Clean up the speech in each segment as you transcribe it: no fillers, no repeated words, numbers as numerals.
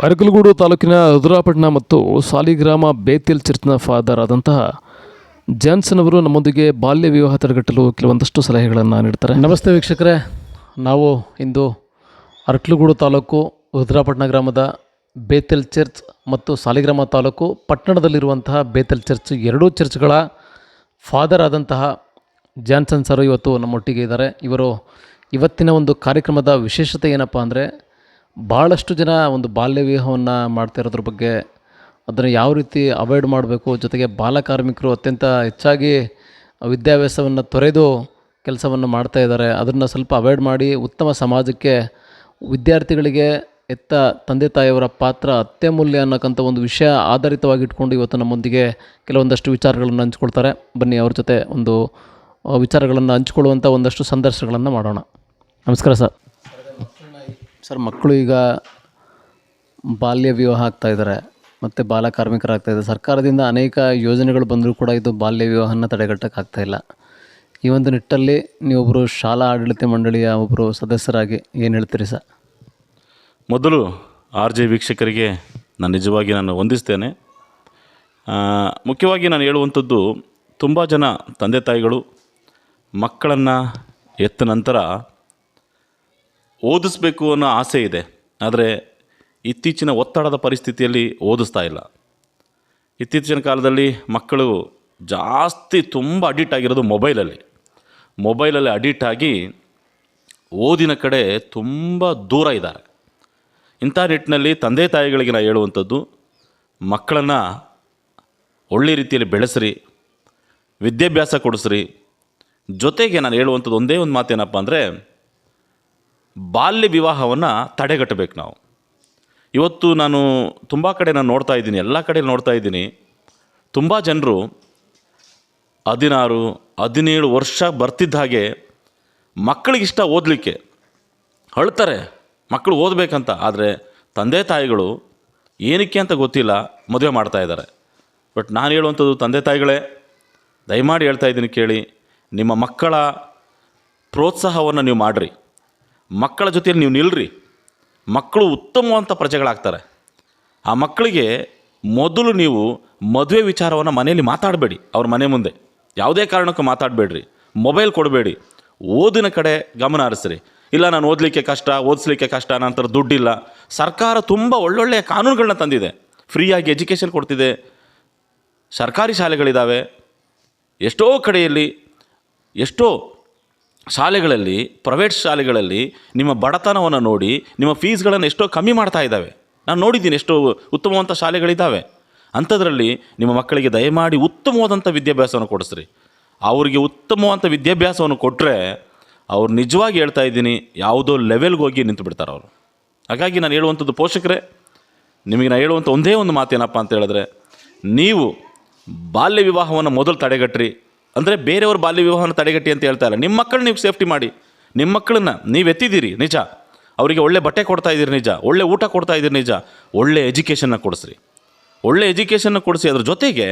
ಅರಕಲಗೂಡು ತಾಲೂಕಿನ ರುದ್ರಾಪಟ್ಟಣ ಮತ್ತು Saligrama Bethel ಚರ್ಚ್ನ father ಆದಂತಹ ಜಾನ್ಸನ್ ಅವರು ನಮ್ಮೊಂದಿಗೆ ಬಾಲ್ಯ ವಿವಾಹ ತಡೆಗಟ್ಟಲು ಕೆಲವೊಂದಷ್ಟು ಸಲಹೆಗಳನ್ನು ನೀಡ್ತಾರೆ. ನಮಸ್ತೆ ವೀಕ್ಷಕರೇ, ನಾವು ಇಂದು ಅರಕಲಗೂಡು ತಾಲೂಕು ರುದ್ರಾಪಟ್ಟಣ ಗ್ರಾಮದ ಬೇತೇಲ್ ಚರ್ಚ್ ಮತ್ತು ಸಾಲಿಗ್ರಾಮ ತಾಲೂಕು ಪಟ್ಟಣದಲ್ಲಿರುವಂತಹ ಬೇತೇಲ್ ಚರ್ಚ್, ಎರಡೂ ಚರ್ಚ್ಗಳ ಫಾದರ್ ಆದಂತಹ ಜಾನ್ಸನ್ ಸರ್ ಇವತ್ತು ನಮ್ಮೊಟ್ಟಿಗೆ ಇದ್ದಾರೆ. ಇವತ್ತಿನ ಒಂದು ಕಾರ್ಯಕ್ರಮದ ವಿಶೇಷತೆ ಏನಪ್ಪ ಅಂದರೆ, ಭಾಳಷ್ಟು ಜನ ಒಂದು ಬಾಲ್ಯ ವಿವಾಹವನ್ನು ಮಾಡ್ತಾ ಇರೋದ್ರ ಬಗ್ಗೆ, ಅದನ್ನು ಯಾವ ರೀತಿ ಅವಾಯ್ಡ್ ಮಾಡಬೇಕು, ಜೊತೆಗೆ ಬಾಲಕಾರ್ಮಿಕರು ಅತ್ಯಂತ ಹೆಚ್ಚಾಗಿ ವಿದ್ಯಾಭ್ಯಾಸವನ್ನು ತೊರೆದು ಕೆಲಸವನ್ನು ಮಾಡ್ತಾ ಇದ್ದಾರೆ. ಅದನ್ನು ಸ್ವಲ್ಪ ಅವಾಯ್ಡ್ ಮಾಡಿ ಉತ್ತಮ ಸಮಾಜಕ್ಕೆ ವಿದ್ಯಾರ್ಥಿಗಳಿಗೆ ಎತ್ತ ತಂದೆ ತಾಯಿಯವರ ಪಾತ್ರ ಅತ್ಯಮೂಲ್ಯ ಅನ್ನೋಕ್ಕಂಥ ಒಂದು ವಿಷಯ ಆಧಾರಿತವಾಗಿ ಇಟ್ಕೊಂಡು ಇವತ್ತು ನಮ್ಮೊಂದಿಗೆ ಕೆಲವೊಂದಷ್ಟು ವಿಚಾರಗಳನ್ನು ಹಂಚ್ಕೊಳ್ತಾರೆ. ಬನ್ನಿ ಅವ್ರ ಜೊತೆ ಒಂದು ವಿಚಾರಗಳನ್ನು ಹಂಚ್ಕೊಳ್ಳುವಂಥ ಒಂದಷ್ಟು ಸಂದರ್ಶನಗಳನ್ನು ಮಾಡೋಣ. ನಮಸ್ಕಾರ ಸರ್. ಮಕ್ಕಳು ಈಗ ಬಾಲ್ಯ ವಿವಾಹ ಆಗ್ತಾಯಿದ್ದಾರೆ ಮತ್ತು ಬಾಲಕಾರ್ಮಿಕರಾಗ್ತಾಯಿದ್ದಾರೆ. ಸರ್ಕಾರದಿಂದ ಅನೇಕ ಯೋಜನೆಗಳು ಬಂದರೂ ಕೂಡ ಇದು ಬಾಲ್ಯ ವಿವಾಹನ ತಡೆಗಟ್ಟೋಕ್ಕಾಗ್ತಾಯಿಲ್ಲ. ಈ ಒಂದು ನಿಟ್ಟಲ್ಲಿ ನೀವೊಬ್ಬರು ಶಾಲಾ ಆಡಳಿತ ಮಂಡಳಿಯ ಒಬ್ಬರು ಸದಸ್ಯರಾಗಿ ಏನು ಹೇಳ್ತೀರಿ ಸರ್? ಮೊದಲು RJ ವೀಕ್ಷಕರಿಗೆ ನಿಜವಾಗಿ ನಾನು ವಂದಿಸ್ತೇನೆ. ಮುಖ್ಯವಾಗಿ ನಾನು ಹೇಳುವಂಥದ್ದು, ತುಂಬ ಜನ ತಂದೆ ತಾಯಿಗಳು ಮಕ್ಕಳನ್ನು ಎತ್ತ ನಂತರ ಓದಿಸ್ಬೇಕು ಅನ್ನೋ ಆಸೆ ಇದೆ, ಆದರೆ ಇತ್ತೀಚಿನ ಒತ್ತಡದ ಪರಿಸ್ಥಿತಿಯಲ್ಲಿ ಓದಿಸ್ತಾ ಇಲ್ಲ. ಇತ್ತೀಚಿನ ಕಾಲದಲ್ಲಿ ಮಕ್ಕಳು ಜಾಸ್ತಿ ತುಂಬ ಅಡಿಕ್ಟ್ ಆಗಿರೋದು ಮೊಬೈಲಲ್ಲಿ ಅಡಿಕ್ಟ್ ಆಗಿ ಓದಿನ ಕಡೆ ತುಂಬ ದೂರ ಇದ್ದಾರೆ. ಇಂಥ ನಿಟ್ಟಿನಲ್ಲಿ ತಂದೆ ತಾಯಿಗಳಿಗೆ ನಾನು ಹೇಳುವಂಥದ್ದು, ಮಕ್ಕಳನ್ನು ಒಳ್ಳೆ ರೀತಿಯಲ್ಲಿ ಬೆಳೆಸ್ರಿ, ವಿದ್ಯಾಭ್ಯಾಸ ಕೊಡಿಸ್ರಿ. ಜೊತೆಗೆ ನಾನು ಹೇಳುವಂಥದ್ದು ಒಂದೇ ಒಂದು ಮಾತೇನಪ್ಪ ಅಂದರೆ, ಬಾಲ್ಯ ವಿವಾಹವನ್ನು ತಡೆಗಟ್ಟಬೇಕು ನಾವು. ಇವತ್ತು ನಾನು ತುಂಬ ಕಡೆ ನೋಡ್ತಾ ಇದ್ದೀನಿ, ಎಲ್ಲ ಕಡೆ ನೋಡ್ತಾ ಇದ್ದೀನಿ, ತುಂಬ ಜನರು 16-17 ವರ್ಷ ಬರ್ತಿದ್ದ ಹಾಗೆ ಮಕ್ಕಳಿಗಿಷ್ಟ ಓದಲಿಕ್ಕೆ ಅಳ್ತಾರೆ, ಮಕ್ಕಳು ಓದಬೇಕಂತ. ಆದರೆ ತಂದೆ ತಾಯಿಗಳು ಏನಕ್ಕೆ ಅಂತ ಗೊತ್ತಿಲ್ಲ ಮದುವೆ ಮಾಡ್ತಾಯಿದ್ದಾರೆ. ಬಟ್ ನಾನು ಹೇಳುವಂಥದ್ದು, ತಂದೆ ತಾಯಿಗಳೇ ದಯಮಾಡಿ ಹೇಳ್ತಾ ಇದ್ದೀನಿ ಕೇಳಿ, ನಿಮ್ಮ ಮಕ್ಕಳ ಪ್ರೋತ್ಸಾಹವನ್ನು ನೀವು ಮಾಡಿರಿ, ಮಕ್ಕಳ ಜೊತೆಯಲ್ಲಿ ನೀವು ನಿಲ್ಲರಿ. ಮಕ್ಕಳು ಉತ್ತಮವಂಥ ಪ್ರಜೆಗಳಾಗ್ತಾರೆ. ಆ ಮಕ್ಕಳಿಗೆ ಮೊದಲು ನೀವು ಮದುವೆ ವಿಚಾರವನ್ನು ಮನೆಯಲ್ಲಿ ಮಾತಾಡಬೇಡಿ. ಅವ್ರ ಮನೆ ಮುಂದೆ ಯಾವುದೇ ಕಾರಣಕ್ಕೂ ಮಾತಾಡಬೇಡ್ರಿ. ಮೊಬೈಲ್ ಕೊಡಬೇಡಿ. ಓದಿನ ಕಡೆ ಗಮನ ಹರಿಸ್ರಿ. ಇಲ್ಲ, ನಾನು ಓದಿಸ್ಲಿಕ್ಕೆ ಕಷ್ಟ, ನಂತರ ದುಡ್ಡಿಲ್ಲ. ಸರ್ಕಾರ ತುಂಬ ಒಳ್ಳೊಳ್ಳೆಯ ಕಾನೂನುಗಳನ್ನ ತಂದಿದೆ, ಫ್ರೀಯಾಗಿ ಎಜುಕೇಷನ್ ಕೊಡ್ತಿದೆ, ಸರ್ಕಾರಿ ಶಾಲೆಗಳಿದ್ದಾವೆ. ಎಷ್ಟೋ ಕಡೆಯಲ್ಲಿ, ಎಷ್ಟೋ ಶಾಲೆಗಳಲ್ಲಿ, ಪ್ರೈವೇಟ್ ಶಾಲೆಗಳಲ್ಲಿ ನಿಮ್ಮ ಬಡತನವನ್ನು ನೋಡಿ ನಿಮ್ಮ ಫೀಸ್ಗಳನ್ನು ಎಷ್ಟೋ ಕಮ್ಮಿ ಮಾಡ್ತಾ ಇದ್ದಾವೆ. ನಾನು ನೋಡಿದ್ದೀನಿ, ಎಷ್ಟೋ ಉತ್ತಮವಾದಂಥ ಶಾಲೆಗಳಿದ್ದಾವೆ. ಅಂಥದ್ರಲ್ಲಿ ನಿಮ್ಮ ಮಕ್ಕಳಿಗೆ ದಯಮಾಡಿ ಉತ್ತಮವಾದಂಥ ವಿದ್ಯಾಭ್ಯಾಸವನ್ನು ಕೊಡಿಸ್ರಿ. ಅವರಿಗೆ ಉತ್ತಮವಾದಂಥ ವಿದ್ಯಾಭ್ಯಾಸವನ್ನು ಕೊಟ್ಟರೆ ಅವ್ರು ನಿಜವಾಗಿ ಹೇಳ್ತಾ ಇದ್ದೀನಿ, ಯಾವುದೋ ಲೆವೆಲ್ಗೆ ಹೋಗಿ ನಿಂತು ಬಿಡ್ತಾರೆ ಅವರು. ಹಾಗಾಗಿ ನಾನು ಹೇಳುವಂಥದ್ದು, ಪೋಷಕರೇ ನಿಮಗೆ ನಾನು ಹೇಳುವಂಥ ಒಂದೇ ಒಂದು ಮಾತೇನಪ್ಪ ಅಂತ ಹೇಳಿದ್ರೆ, ನೀವು ಬಾಲ್ಯ ವಿವಾಹವನ್ನು ಮೊದಲು ತಡೆಗಟ್ರಿ. ಅಂದರೆ ಬೇರೆಯವ್ರ ಬಾಲ್ಯ ವಿವಾಹವನ್ನು ತಡೆಗಟ್ಟಿ ಅಂತ ಹೇಳ್ತಾ ಇಲ್ಲ, ನಿಮ್ಮ ಮಕ್ಕಳನ್ನ ನೀವು ಸೇಫ್ಟಿ ಮಾಡಿ. ನಿಮ್ಮ ಮಕ್ಕಳನ್ನ ನೀವು ಎತ್ತಿದ್ದೀರಿ ನಿಜ, ಅವರಿಗೆ ಒಳ್ಳೆ ಬಟ್ಟೆ ಕೊಡ್ತಾ ಇದ್ದೀರಿ ನಿಜ, ಒಳ್ಳೆ ಊಟ ಕೊಡ್ತಾ ಇದ್ದೀರಿ ನಿಜ, ಒಳ್ಳೆ ಎಜುಕೇಷನ್ನ ಕೊಡಿಸ್ರಿ. ಒಳ್ಳೆ ಎಜುಕೇಷನ್ನ ಕೊಡಿಸಿ. ಅದ್ರ ಜೊತೆಗೆ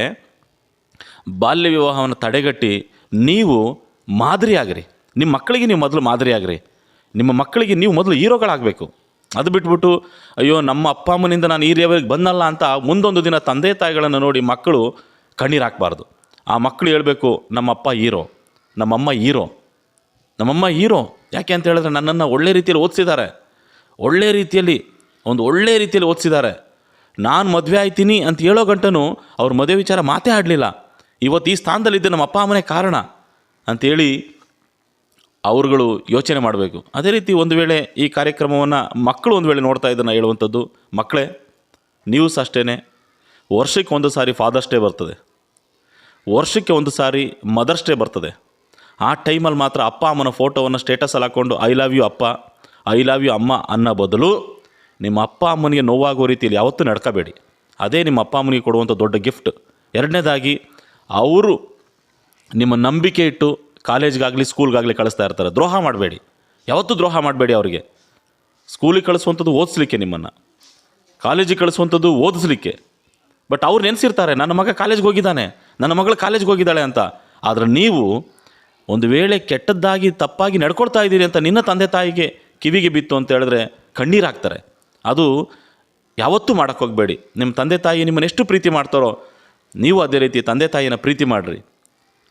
ಬಾಲ್ಯ ವಿವಾಹವನ್ನು ತಡೆಗಟ್ಟಿ ನೀವು ಮಾದರಿ ಆಗಿರಿ. ನಿಮ್ಮ ಮಕ್ಕಳಿಗೆ ನೀವು ಮೊದಲು ಮಾದರಿ ಆಗಿರಿ. ನಿಮ್ಮ ಮಕ್ಕಳಿಗೆ ನೀವು ಮೊದಲು ಹೀರೋಗಳಾಗಬೇಕು. ಅದು ಬಿಟ್ಬಿಟ್ಟು ಅಯ್ಯೋ ನಮ್ಮ ಅಪ್ಪ ಅಮ್ಮನಿಂದ ನಾನು ಈ ಲೆವೆಲ್ಗೆ ಬಂದಲ್ಲ ಅಂತ ಮುಂದೊಂದು ದಿನ ತಂದೆ ತಾಯಿಗಳನ್ನು ನೋಡಿ ಮಕ್ಕಳು ಕಣ್ಣೀರು ಹಾಕಬಾರ್ದು. ಆ ಮಕ್ಕಳು ಹೇಳಬೇಕು, ನಮ್ಮಪ್ಪ ಹೀರೋ, ನಮ್ಮಮ್ಮ ಹೀರೋ. ಯಾಕೆ ಅಂತ ಹೇಳಿದ್ರೆ ನನ್ನನ್ನು ಒಳ್ಳೆ ರೀತಿಯಲ್ಲಿ ಓದಿಸಿದ್ದಾರೆ, ಒಳ್ಳೆ ರೀತಿಯಲ್ಲಿ ಓದಿಸಿದ್ದಾರೆ. ನಾನು ಮದುವೆ ಆಯ್ತೀನಿ ಅಂತ ಹೇಳೋ ಗಂಟನೂ ಅವ್ರ ಮದುವೆ ವಿಚಾರ ಮಾತೇ ಆಡಲಿಲ್ಲ. ಇವತ್ತು ಈ ಸ್ಥಾನದಲ್ಲಿದ್ದ ನಮ್ಮ ಅಪ್ಪ ಅಮ್ಮನೇ ಕಾರಣ ಅಂಥೇಳಿ ಅವ್ರುಗಳು ಯೋಚನೆ ಮಾಡಬೇಕು. ಅದೇ ರೀತಿ ಒಂದು ವೇಳೆ ಈ ಕಾರ್ಯಕ್ರಮವನ್ನು ಮಕ್ಕಳು ಒಂದು ವೇಳೆ ನೋಡ್ತಾ ಇದ್ದನ್ನು ಹೇಳುವಂಥದ್ದು, ಮಕ್ಕಳೇ ನೀವು ಸಹ ಅಷ್ಟೇ, ವರ್ಷಕ್ಕೆ ಒಂದು ಸಾರಿ ಫಾದರ್ಸ್ ಡೇ ಬರ್ತದೆ, ವರ್ಷಕ್ಕೆ ಒಂದು ಸಾರಿ ಮದರ್ಸ್ ಡೇ ಬರ್ತದೆ. ಆ ಟೈಮಲ್ಲಿ ಮಾತ್ರ ಅಪ್ಪ ಅಮ್ಮನ ಫೋಟೋವನ್ನು ಸ್ಟೇಟಸಲ್ಲಿ ಹಾಕ್ಕೊಂಡು ಐ ಲವ್ ಯು ಅಪ್ಪ, ಐ ಲವ್ ಯು ಅಮ್ಮ ಅನ್ನೋ ಬದಲು ನಿಮ್ಮ ಅಪ್ಪ ಅಮ್ಮನಿಗೆ ನೋವಾಗೋ ರೀತಿಯಲ್ಲಿ ಯಾವತ್ತೂ ನಡ್ಕೋಬೇಡಿ. ಅದೇ ನಿಮ್ಮ ಅಪ್ಪ ಅಮ್ಮನಿಗೆ ಕೊಡುವಂಥ ದೊಡ್ಡ ಗಿಫ್ಟ್. ಎರಡನೇದಾಗಿ, ಅವರು ನಿಮ್ಮ ನಂಬಿಕೆ ಇಟ್ಟು ಕಾಲೇಜ್ಗಾಗಲಿ ಸ್ಕೂಲ್ಗಾಗಲಿ ಕಳಿಸ್ತಾ ಇರ್ತಾರೆ, ದ್ರೋಹ ಮಾಡಬೇಡಿ. ಯಾವತ್ತೂ ದ್ರೋಹ ಮಾಡಬೇಡಿ. ಅವರಿಗೆ ಸ್ಕೂಲಿಗೆ ಕಳಿಸುವಂಥದ್ದು ಓದಿಸ್ಲಿಕ್ಕೆ, ನಿಮ್ಮನ್ನು ಕಾಲೇಜಿಗೆ ಕಳಿಸುವಂಥದ್ದು ಓದಿಸ್ಲಿಕ್ಕೆ. ಬಟ್ ಅವ್ರು ನೆನೆಸಿರ್ತಾರೆ, ನನ್ನ ಮಗ ಕಾಲೇಜ್ಗೆ ಹೋಗಿದ್ದಾನೆ, ನನ್ನ ಮಗಳು ಕಾಲೇಜ್ಗೆ ಹೋಗಿದ್ದಾಳೆ ಅಂತ. ಆದರೆ ನೀವು ಒಂದು ವೇಳೆ ಕೆಟ್ಟದ್ದಾಗಿ ತಪ್ಪಾಗಿ ನಡ್ಕೊಳ್ತಾ ಇದ್ದೀರಿ ಅಂತ ನಿನ್ನ ತಂದೆ ತಾಯಿಗೆ ಕಿವಿಗೆ ಬಿತ್ತು ಅಂತ ಹೇಳಿದ್ರೆ ಕಣ್ಣೀರು ಹಾಕ್ತಾರೆ. ಅದು ಯಾವತ್ತೂ ಮಾಡೋಕ್ಕೆ ಹೋಗಬೇಡಿ. ನಿಮ್ಮ ತಂದೆ ತಾಯಿ ನಿಮ್ಮನ್ನು ಎಷ್ಟು ಪ್ರೀತಿ ಮಾಡ್ತಾರೋ ನೀವು ಅದೇ ರೀತಿ ತಂದೆ ತಾಯಿನ ಪ್ರೀತಿ ಮಾಡಿರಿ.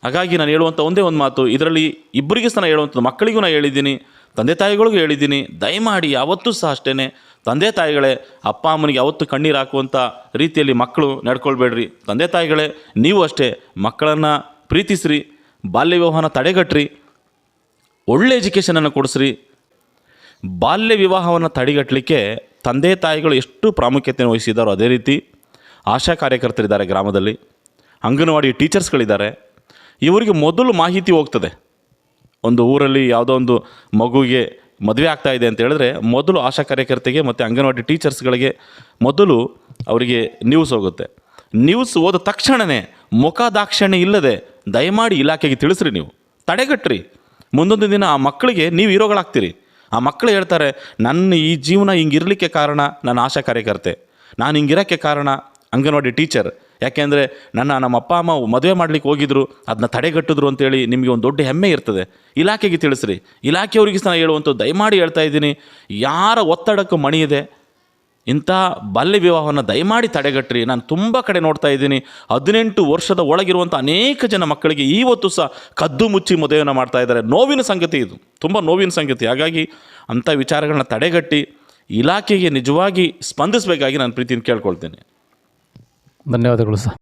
ಹಾಗಾಗಿ ನಾನು ಹೇಳುವಂಥ ಒಂದೇ ಒಂದು ಮಾತು, ಇದರಲ್ಲಿ ಇಬ್ಬರಿಗೂ ಸಹ ಹೇಳುವಂಥದ್ದು, ಮಕ್ಕಳಿಗೂ ನಾನು ಹೇಳಿದ್ದೀನಿ, ತಂದೆ ತಾಯಿಗಳಿಗೂ ಹೇಳಿದ್ದೀನಿ, ದಯಮಾಡಿ ಯಾವತ್ತೂ ಸಹ ಅಷ್ಟೇ ತಂದೆ ತಾಯಿಗಳೇ ಅಪ್ಪ ಅಮ್ಮನಿಗೆ ಯಾವತ್ತೂ ಕಣ್ಣೀರು ಹಾಕುವಂಥ ರೀತಿಯಲ್ಲಿ ಮಕ್ಕಳು ನಡ್ಕೊಳ್ಬೇಡ್ರಿ. ತಂದೆ ತಾಯಿಗಳೇ ನೀವು ಅಷ್ಟೇ ಮಕ್ಕಳನ್ನು ಪ್ರೀತಿಸ್ರಿ, ಬಾಲ್ಯ ವಿವಾಹನ ತಡೆಗಟ್ರಿ, ಒಳ್ಳೆ ಎಜುಕೇಷನನ್ನು ಕೊಡಿಸ್ರಿ. ಬಾಲ್ಯ ವಿವಾಹವನ್ನು ತಡೆಗಟ್ಟಲಿಕ್ಕೆ ತಂದೆ ತಾಯಿಗಳು ಎಷ್ಟು ಪ್ರಾಮುಖ್ಯತೆಯನ್ನು ವಹಿಸಿದ್ದಾರೋ ಅದೇ ರೀತಿ ಆಶಾ ಕಾರ್ಯಕರ್ತರಿದ್ದಾರೆ, ಗ್ರಾಮದಲ್ಲಿ ಅಂಗನವಾಡಿ ಟೀಚರ್ಸ್ಗಳಿದ್ದಾರೆ. ಇವರಿಗೆ ಮೊದಲು ಮಾಹಿತಿ ಹೋಗ್ತದೆ. ಒಂದು ಊರಲ್ಲಿ ಯಾವುದೋ ಒಂದು ಮಗುವಿಗೆ ಮದುವೆ ಆಗ್ತಾ ಇದೆ ಅಂತ ಹೇಳಿದ್ರೆ ಮೊದಲು ಆಶಾ ಕಾರ್ಯಕರ್ತೆಗೆ ಮತ್ತು ಅಂಗನವಾಡಿ ಟೀಚರ್ಸ್ಗಳಿಗೆ ಮೊದಲು ಅವರಿಗೆ ನ್ಯೂಸ್ ಹೋಗುತ್ತೆ. ನ್ಯೂಸ್ ಹೋದ ತಕ್ಷಣವೇ ಮುಖದಾಕ್ಷಿಣ್ಯ ಇಲ್ಲದೆ ದಯಮಾಡಿ ಇಲಾಖೆಗೆ ತಿಳಿಸ್ರಿ, ನೀವು ತಡೆಗಟ್ರಿ. ಮುಂದೊಂದು ದಿನ ಆ ಮಕ್ಕಳಿಗೆ ನೀವು ಹೀರೋಗಳಾಗ್ತೀರಿ. ಆ ಮಕ್ಕಳು ಹೇಳ್ತಾರೆ, ನನ್ನ ಈ ಜೀವನ ಹಿಂಗಿರಲಿಕ್ಕೆ ಕಾರಣ ನನ್ನ ಆಶಾ ಕಾರ್ಯಕರ್ತೆ, ನಾನು ಹಿಂಗಿರೋಕ್ಕೆ ಕಾರಣ ಅಂಗನವಾಡಿ ಟೀಚರ್. ಯಾಕೆಂದರೆ ನಮ್ಮ ಅಪ್ಪ ಅಮ್ಮ ಮದುವೆ ಮಾಡಲಿಕ್ಕೆ ಹೋಗಿದ್ರು, ಅದನ್ನ ತಡೆಗಟ್ಟಿದ್ರು ಅಂತೇಳಿ ನಿಮಗೆ ಒಂದು ದೊಡ್ಡ ಹೆಮ್ಮೆ ಇರ್ತದೆ. ಇಲಾಖೆಗೆ ತಿಳಿಸ್ರಿ. ಇಲಾಖೆಯವರಿಗೆ ಸಹ ಹೇಳುವಂಥದ್ದು, ದಯಮಾಡಿ ಹೇಳ್ತಾ ಇದ್ದೀನಿ, ಯಾರ ಒತ್ತಡಕ್ಕೂ ಮಣಿಯದೆ ಇಂಥ ಬಾಲ್ಯ ವಿವಾಹವನ್ನು ದಯಮಾಡಿ ತಡೆಗಟ್ರಿ. ನಾನು ತುಂಬ ಕಡೆ ನೋಡ್ತಾ ಇದ್ದೀನಿ, 18 ವರ್ಷದ ಒಳಗಿರುವಂಥ ಅನೇಕ ಜನ ಮಕ್ಕಳಿಗೆ ಇವತ್ತು ಸಹ ಕದ್ದು ಮುಚ್ಚಿ ಮದುವೆಯನ್ನು ಮಾಡ್ತಾ ಇದ್ದಾರೆ. ನೋವಿನ ಸಂಗತಿ ಇದು, ತುಂಬ ನೋವಿನ ಸಂಗತಿ. ಹಾಗಾಗಿ ಅಂಥ ವಿಚಾರಗಳನ್ನ ತಡೆಗಟ್ಟಿ ಇಲಾಖೆಗೆ ನಿಜವಾಗಿ ಸ್ಪಂದಿಸಬೇಕಾಗಿ ನಾನು ಪ್ರೀತಿಯನ್ನು ಕೇಳ್ಕೊಳ್ತೇನೆ. ಧನ್ಯವಾದಗಳು ಸರ್.